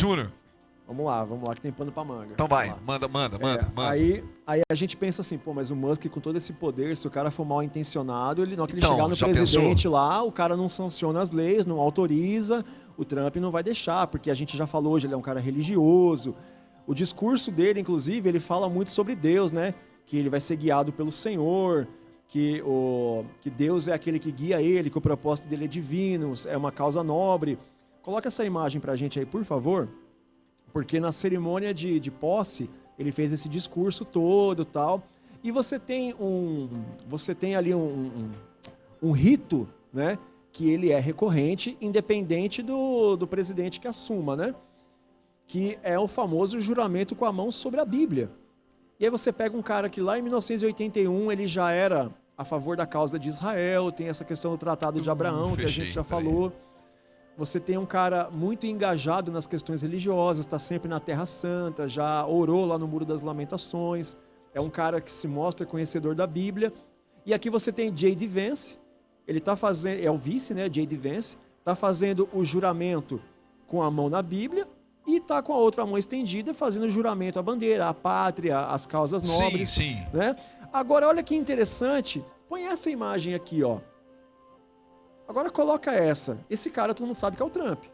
Júnior. Vamos lá, que tem pano pra manga. Então vai, manda. Aí a gente pensa assim, pô, mas o Musk com todo esse poder, se o cara for mal intencionado, ele, na hora que ele Então, chegar no já presidente pensou? lá, o cara não sanciona as leis, não autoriza, o Trump não vai deixar, porque a gente já falou hoje, ele é um cara religioso. O discurso dele, inclusive, ele fala muito sobre Deus, né? Que ele vai ser guiado pelo Senhor, que Deus é aquele que guia ele, que o propósito dele é divino, é uma causa nobre. Coloca essa imagem pra gente aí, por favor. Porque na cerimônia de posse, ele fez esse discurso todo e tal. E você tem ali um rito, né? Que ele é recorrente, independente do presidente que assuma, né? Que é o famoso juramento com a mão sobre a Bíblia. E aí você pega um cara que lá em 1981 ele já era a favor da causa de Israel, tem essa questão do Tratado de Abraão, que a gente já falou. Você tem um cara muito engajado nas questões religiosas, está sempre na Terra Santa, já orou lá no Muro das Lamentações. É um cara que se mostra conhecedor da Bíblia. E aqui você tem J.D. Vance, ele tá fazendo, é o vice, né, J.D. Vance, está fazendo o juramento com a mão na Bíblia e está com a outra mão estendida fazendo o juramento à bandeira, à pátria, às causas nobres. Sim. Né? Agora, olha que interessante, põe essa imagem aqui, ó. Agora coloca essa. Esse cara todo mundo sabe que é o Trump.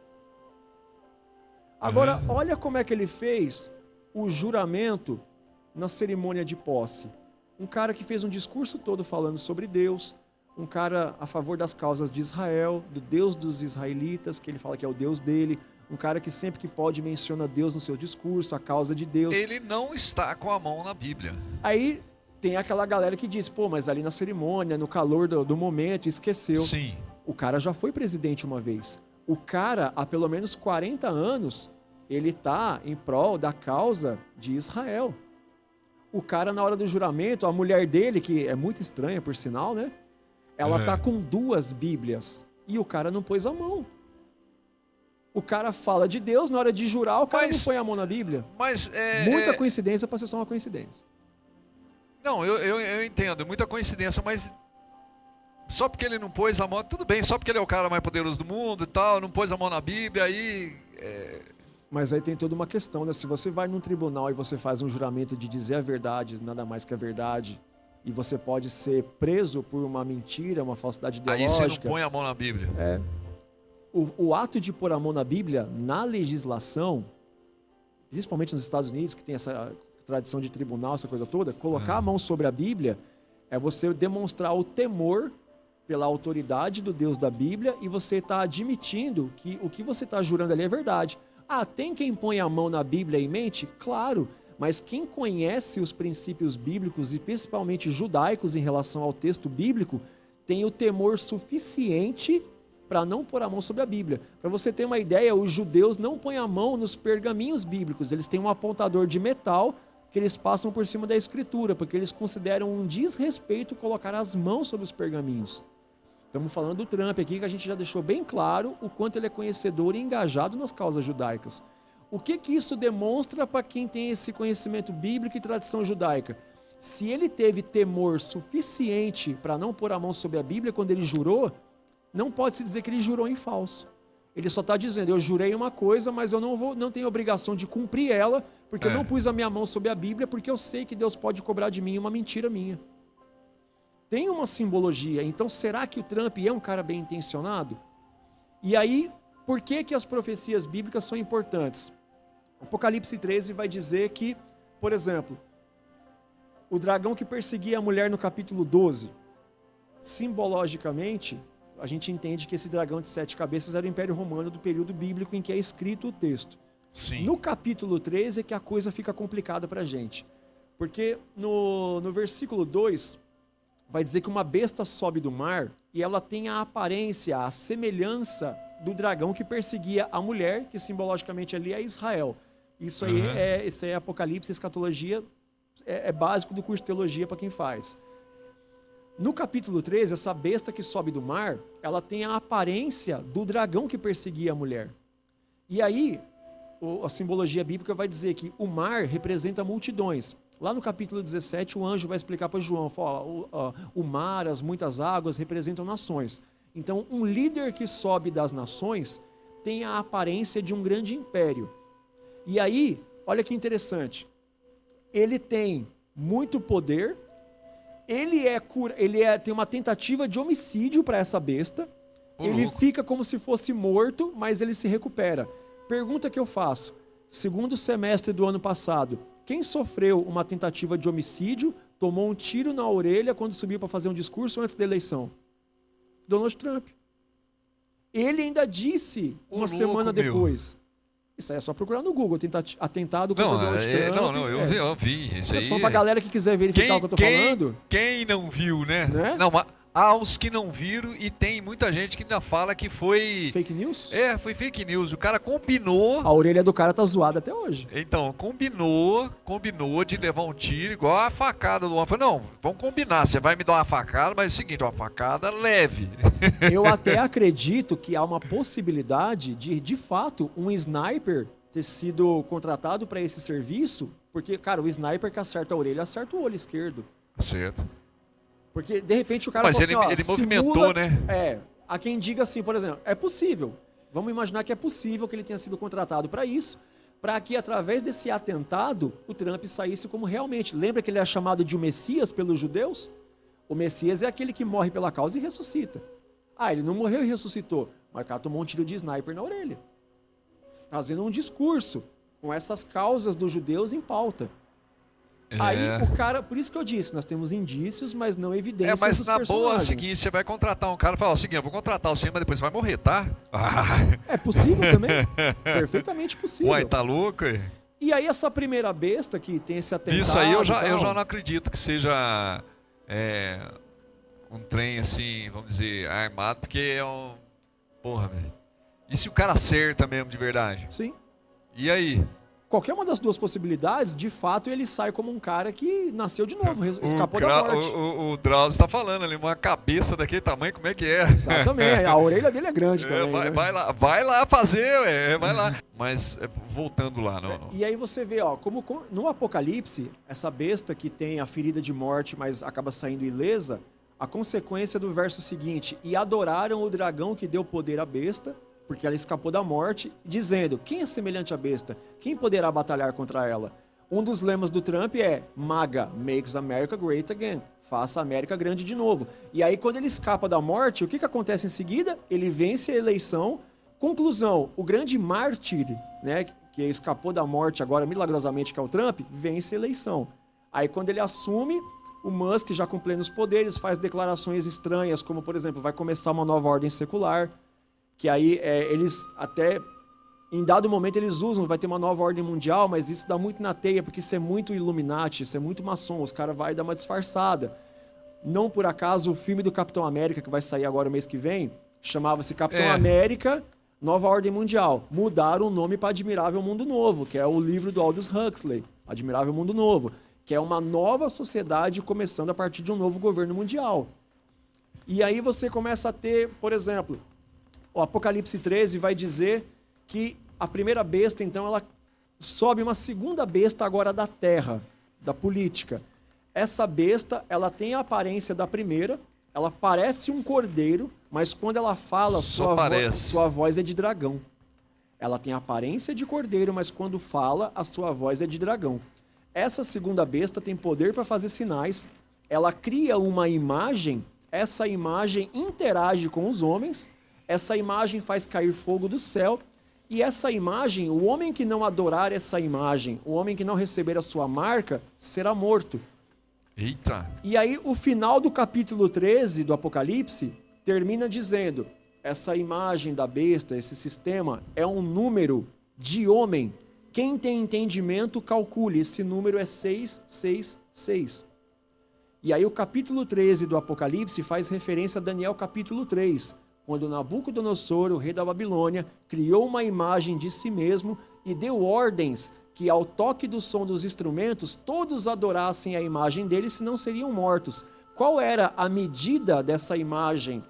Agora, olha como é que ele fez o juramento na cerimônia de posse. Um cara que fez um discurso todo falando sobre Deus, um cara a favor das causas de Israel, do Deus dos israelitas, que ele fala que é o Deus dele, um cara que sempre que pode menciona Deus no seu discurso, a causa de Deus. Ele não está com a mão na Bíblia. Aí tem aquela galera que diz, pô, mas ali na cerimônia, no calor do momento, esqueceu. Sim. O cara já foi presidente uma vez. O cara, há pelo menos 40 anos, ele tá em prol da causa de Israel. O cara, na hora do juramento, a mulher dele, que é muito estranha, por sinal, né? Ela tá com 2 Bíblias. E o cara não pôs a mão. O cara fala de Deus, na hora de jurar, o cara não põe a mão na Bíblia. Mas Muita coincidência pra ser só uma coincidência. Não, eu entendo, muita coincidência, mas só porque ele não pôs a mão, tudo bem, só porque ele é o cara mais poderoso do mundo e tal, não pôs a mão na Bíblia, aí... Mas aí tem toda uma questão, né? Se você vai num tribunal e você faz um juramento de dizer a verdade, nada mais que a verdade, e você pode ser preso por uma mentira, uma falsidade ideológica... Aí você não põe a mão na Bíblia. O ato de pôr a mão na Bíblia, na legislação, principalmente nos Estados Unidos, que tem essa tradição de tribunal, essa coisa toda, colocar a mão sobre a Bíblia é você demonstrar o temor pela autoridade do Deus da Bíblia e você está admitindo que o que você está jurando ali é verdade. Ah, tem quem põe a mão na Bíblia em mente? Claro, mas quem conhece os princípios bíblicos e principalmente judaicos em relação ao texto bíblico tem o temor suficiente para não pôr a mão sobre a Bíblia. Para você ter uma ideia, os judeus não põem a mão nos pergaminhos bíblicos, eles têm um apontador de metal que eles passam por cima da escritura, porque eles consideram um desrespeito colocar as mãos sobre os pergaminhos. Estamos falando do Trump aqui, que a gente já deixou bem claro o quanto ele é conhecedor e engajado nas causas judaicas. O que isso demonstra para quem tem esse conhecimento bíblico e tradição judaica? Se ele teve temor suficiente para não pôr a mão sobre a Bíblia quando ele jurou, não pode se dizer que ele jurou em falso. Ele só está dizendo, eu jurei uma coisa, mas eu não tenho obrigação de cumprir ela, porque eu não pus a minha mão sobre a Bíblia, porque eu sei que Deus pode cobrar de mim uma mentira minha. Tem uma simbologia. Então, será que o Trump é um cara bem intencionado? E aí, por que as profecias bíblicas são importantes? Apocalipse 13 vai dizer que, por exemplo, o dragão que perseguia a mulher no capítulo 12, simbologicamente, a gente entende que esse dragão de 7 cabeças era o Império Romano do período bíblico em que é escrito o texto. Sim. No capítulo 13 é que a coisa fica complicada pra gente. Porque no versículo 2, vai dizer que uma besta sobe do mar e ela tem a aparência, a semelhança do dragão que perseguia a mulher, que simbologicamente ali é Israel. Isso aí é Apocalipse, escatologia, é básico do curso de teologia para quem faz. No capítulo 13, essa besta que sobe do mar, ela tem a aparência do dragão que perseguia a mulher. E aí, a simbologia bíblica vai dizer que o mar representa multidões. Lá no capítulo 17, o anjo vai explicar para João, fala, o mar, as muitas águas representam nações. Então, um líder que sobe das nações tem a aparência de um grande império. E aí, olha que interessante. Ele tem muito poder, tem uma tentativa de homicídio para essa besta, ele louco. fica como se fosse morto, mas ele se recupera. Pergunta que eu faço, segundo semestre do ano passado, quem sofreu uma tentativa de homicídio, tomou um tiro na orelha quando subiu para fazer um discurso antes da eleição? Donald Trump. Ele ainda disse, uma semana depois... Isso aí é só procurar no Google, atentado contra o Donald Trump. Não, eu vi. Isso Eu aí. tô falando pra galera que quiser verificar o que eu tô falando. Quem não viu, né? Não, mas há os que não viram e tem muita gente que ainda fala que foi... Fake news? Foi fake news. O cara combinou... A orelha do cara tá zoada até hoje. Então, combinou de levar um tiro igual a facada do homem. Falei, não, vamos combinar. Você vai me dar uma facada, mas é o seguinte, uma facada leve. Eu até acredito que há uma possibilidade de fato, um sniper ter sido contratado para esse serviço, porque, cara, o sniper que acerta a orelha, acerta o olho esquerdo. Certo. Porque, de repente, o cara Mas fala ele assim, movimentou, né? Há quem diga assim, por exemplo, é possível. Vamos imaginar que é possível que ele tenha sido contratado para isso, para que, através desse atentado, o Trump saísse como realmente. Lembra que ele é chamado de o Messias pelos judeus? O Messias é aquele que morre pela causa e ressuscita. Ele não morreu e ressuscitou, mas o cara tomou um tiro de sniper na orelha, fazendo um discurso com essas causas dos judeus em pauta. Aí o cara, por isso que eu disse, nós temos indícios, mas não evidências mas dos na boa é o personagens. seguinte, você vai contratar um cara e fala, o seguinte, eu vou contratar você, mas depois você vai morrer, tá? É possível também, perfeitamente possível. Uai, tá louco? E aí essa primeira besta que tem esse atentado... Isso aí eu já não acredito que seja um trem assim, vamos dizer, armado, porque é um... Porra, velho. E se o cara acerta mesmo de verdade? Sim. E aí? Qualquer uma das duas possibilidades, de fato, ele sai como um cara que nasceu de novo, escapou da morte. O Drauzio tá falando ali, uma cabeça daquele tamanho, como é que é? Exatamente, a orelha dele é grande também. Vai, né? vai lá fazer, vai lá. Mas, voltando lá. E aí você vê, como no Apocalipse, essa besta que tem a ferida de morte, mas acaba saindo ilesa, a consequência do verso seguinte, e adoraram o dragão que deu poder à besta, porque ela escapou da morte, dizendo, quem é semelhante à besta? Quem poderá batalhar contra ela? Um dos lemas do Trump é MAGA, Makes America Great Again. Faça a América grande de novo. E aí, quando ele escapa da morte, o que acontece em seguida? Ele vence a eleição. Conclusão, o grande mártir, né, que escapou da morte agora milagrosamente, que é o Trump, vence a eleição. Aí, quando ele assume, o Musk, já com plenos poderes, faz declarações estranhas, como, por exemplo, vai começar uma nova ordem secular, que aí eles até, em dado momento, eles usam, vai ter uma nova ordem mundial, mas isso dá muito na teia, porque isso é muito Illuminati, isso é muito maçom, os caras vão dar uma disfarçada. Não por acaso, o filme do Capitão América, que vai sair agora o mês que vem, chamava-se Capitão América, Nova Ordem Mundial. Mudaram o nome para Admirável Mundo Novo, que é o livro do Aldous Huxley, Admirável Mundo Novo, que é uma nova sociedade começando a partir de um novo governo mundial. E aí você começa a ter, por exemplo... O Apocalipse 13 vai dizer que a primeira besta, então, ela sobe uma segunda besta agora da terra, da política. Essa besta, ela tem a aparência da primeira, ela parece um cordeiro, mas quando ela fala, sua voz é de dragão. Ela tem a aparência de cordeiro, mas quando fala, a sua voz é de dragão. Essa segunda besta tem poder para fazer sinais, ela cria uma imagem, essa imagem interage com os homens, essa imagem faz cair fogo do céu, e essa imagem, o homem que não adorar essa imagem, o homem que não receber a sua marca, será morto. Eita! E aí o final do capítulo 13 do Apocalipse termina dizendo, essa imagem da besta, esse sistema, é um número de homem. Quem tem entendimento, calcule, esse número é 666. E aí o capítulo 13 do Apocalipse faz referência a Daniel capítulo 3, quando Nabucodonosor, o rei da Babilônia, criou uma imagem de si mesmo e deu ordens que, ao toque do som dos instrumentos, todos adorassem a imagem dele, senão seriam mortos. Qual era a medida dessa imagem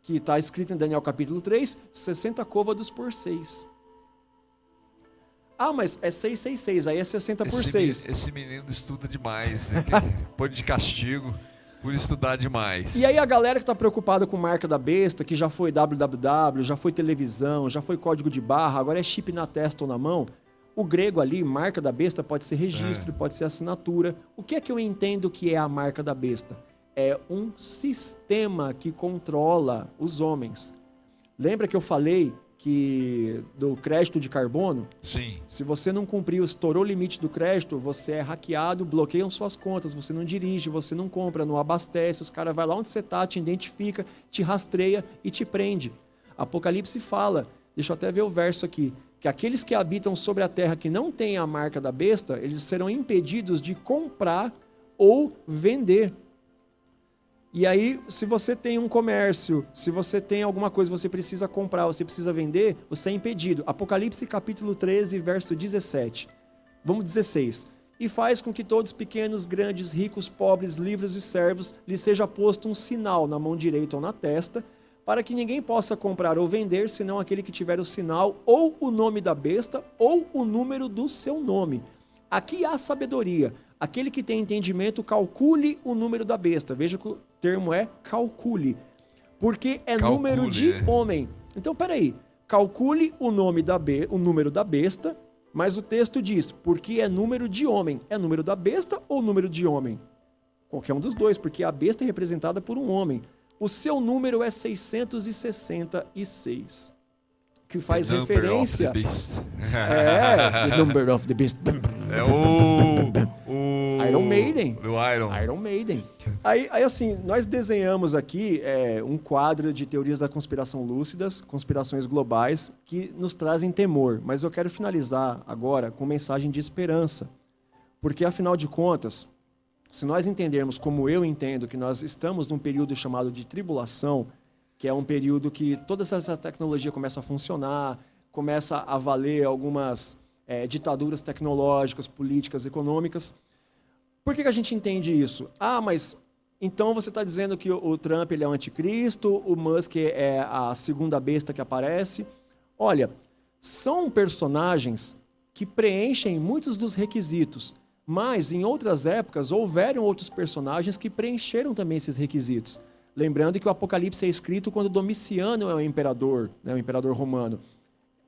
que está escrita em Daniel capítulo 3? 60 côvados por 6. Mas é 666, aí é 60 por 6. Esse menino estuda demais, né? Põe de castigo por estudar demais. E aí a galera que está preocupada com marca da besta, que já foi www, já foi televisão, já foi código de barra, agora é chip na testa ou na mão, O grego ali, marca da besta, pode ser registro, pode ser assinatura. O que é que eu entendo que é a marca da besta? É um sistema que controla os homens. Lembra que eu falei que do crédito de carbono? Sim. Se você não cumpriu, estourou o limite do crédito, você é hackeado, bloqueiam suas contas, você não dirige, você não compra, não abastece, os caras vão lá onde você está, te identifica, te rastreia e te prende. Apocalipse fala, deixa eu até ver o verso aqui, que aqueles que habitam sobre a terra que não têm a marca da besta, eles serão impedidos de comprar ou vender. E aí, se você tem um comércio, se você tem alguma coisa que você precisa comprar, você precisa vender, você é impedido. Apocalipse capítulo 13, verso 17. Vamos 16. E faz com que todos, pequenos, grandes, ricos, pobres, livres e servos, lhes seja posto um sinal na mão direita ou na testa, para que ninguém possa comprar ou vender, senão aquele que tiver o sinal, ou o nome da besta, ou o número do seu nome. Aqui há sabedoria. Aquele que tem entendimento, calcule o número da besta. Veja que o termo é calcule. Porque é número de homem. Então, peraí. Calcule o número da besta, mas o texto diz, porque é número de homem. É número da besta ou número de homem? Qualquer um dos dois, porque a besta é representada por um homem. O seu número é 666. Que faz referência... The Number of the Beast. É o Iron Maiden. Do Iron Maiden. Aí assim, nós desenhamos aqui um quadro de teorias da conspiração lúcidas, conspirações globais, que nos trazem temor. Mas eu quero finalizar agora com mensagem de esperança. Porque, afinal de contas, se nós entendermos como eu entendo que nós estamos num período chamado de tribulação, que é um período que toda essa tecnologia começa a funcionar, começa a valer algumas ditaduras tecnológicas, políticas, econômicas. Por que a gente entende isso? Ah, mas então você está dizendo que o Trump ele é o anticristo, o Musk é a segunda besta que aparece. Olha, são personagens que preenchem muitos dos requisitos, mas em outras épocas houveram outros personagens que preencheram também esses requisitos. Lembrando que o Apocalipse é escrito quando Domiciano é o imperador, né, o imperador romano.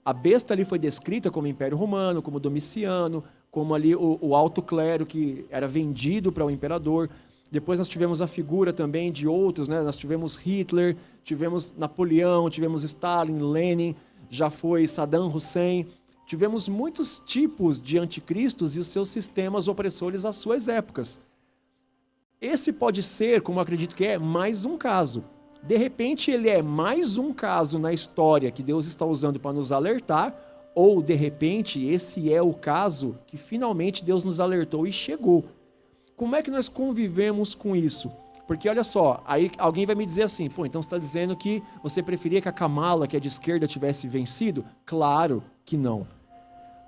A besta ali foi descrita como Império Romano, como Domiciano, como ali o alto clero que era vendido para o imperador. Depois nós tivemos a figura também de outros, né? Nós tivemos Hitler, tivemos Napoleão, tivemos Stalin, Lenin, já foi Saddam Hussein. Tivemos muitos tipos de anticristos e os seus sistemas opressores às suas épocas. Esse pode ser, como eu acredito que é, mais um caso. De repente ele é mais um caso na história que Deus está usando para nos alertar, ou de repente esse é o caso que finalmente Deus nos alertou e chegou. Como é que nós convivemos com isso? Porque olha só, aí alguém vai me dizer assim, pô, então você está dizendo que você preferia que a Kamala, que é de esquerda, tivesse vencido? Claro que não.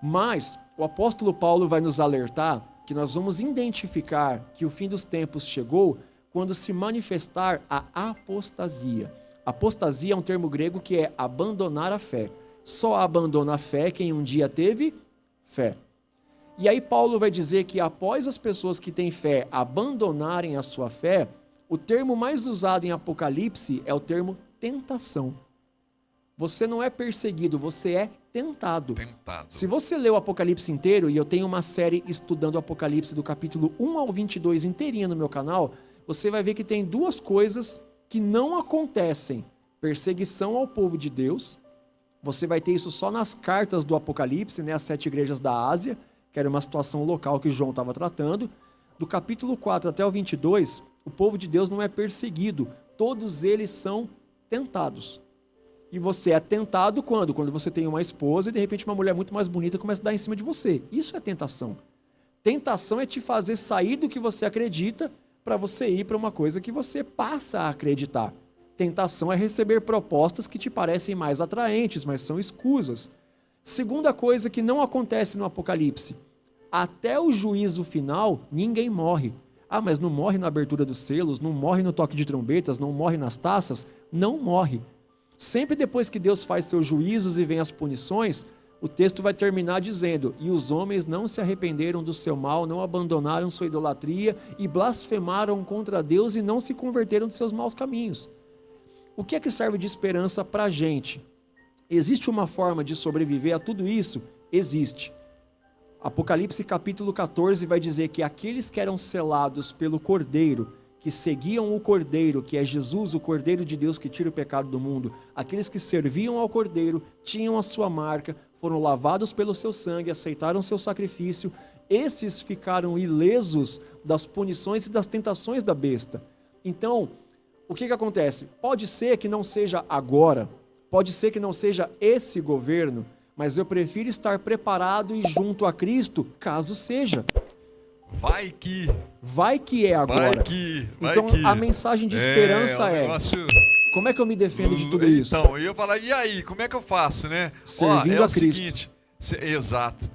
Mas o apóstolo Paulo vai nos alertar que nós vamos identificar que o fim dos tempos chegou quando se manifestar a apostasia. Apostasia é um termo grego que é abandonar a fé. Só abandona a fé quem um dia teve fé. E aí Paulo vai dizer que após as pessoas que têm fé abandonarem a sua fé, o termo mais usado em Apocalipse é o termo tentação. Você não é perseguido, você é tentado. Se você lê o Apocalipse inteiro, e eu tenho uma série estudando o Apocalipse do capítulo 1 ao 22 inteirinha no meu canal, você vai ver que tem duas coisas que não acontecem. Perseguição ao povo de Deus. Você vai ter isso só nas cartas do Apocalipse, né, as 7 igrejas da Ásia, que era uma situação local que João estava tratando. Do capítulo 4 até o 22, o povo de Deus não é perseguido. Todos eles são tentados. E você é tentado quando? Quando você tem uma esposa e de repente uma mulher muito mais bonita começa a dar em cima de você. Isso é tentação. Tentação é te fazer sair do que você acredita para você ir para uma coisa que você passa a acreditar. Tentação é receber propostas que te parecem mais atraentes, mas são escusas. Segunda coisa que não acontece no Apocalipse. Até o juízo final, ninguém morre. Ah, mas não morre na abertura dos selos, não morre no toque de trombetas, não morre nas taças? Não morre. Sempre depois que Deus faz seus juízos e vem as punições, o texto vai terminar dizendo: e os homens não se arrependeram do seu mal, não abandonaram sua idolatria e blasfemaram contra Deus e não se converteram de seus maus caminhos. O que é que serve de esperança para a gente? Existe uma forma de sobreviver a tudo isso? Existe. Apocalipse capítulo 14 vai dizer que aqueles que eram selados pelo Cordeiro, que seguiam o Cordeiro, que é Jesus, o Cordeiro de Deus que tira o pecado do mundo, aqueles que serviam ao Cordeiro, tinham a sua marca, foram lavados pelo seu sangue, aceitaram seu sacrifício, esses ficaram ilesos das punições e das tentações da besta. Então, o que acontece? Pode ser que não seja agora, pode ser que não seja esse governo, mas eu prefiro estar preparado e junto a Cristo, caso seja. Vai que é agora. Vai então, que. a mensagem de esperança negócio... como é que eu me defendo de tudo isso? Então, eu ia falar, e aí, como é que eu faço, né? Servindo Ó, a Cristo. Seguinte, exato.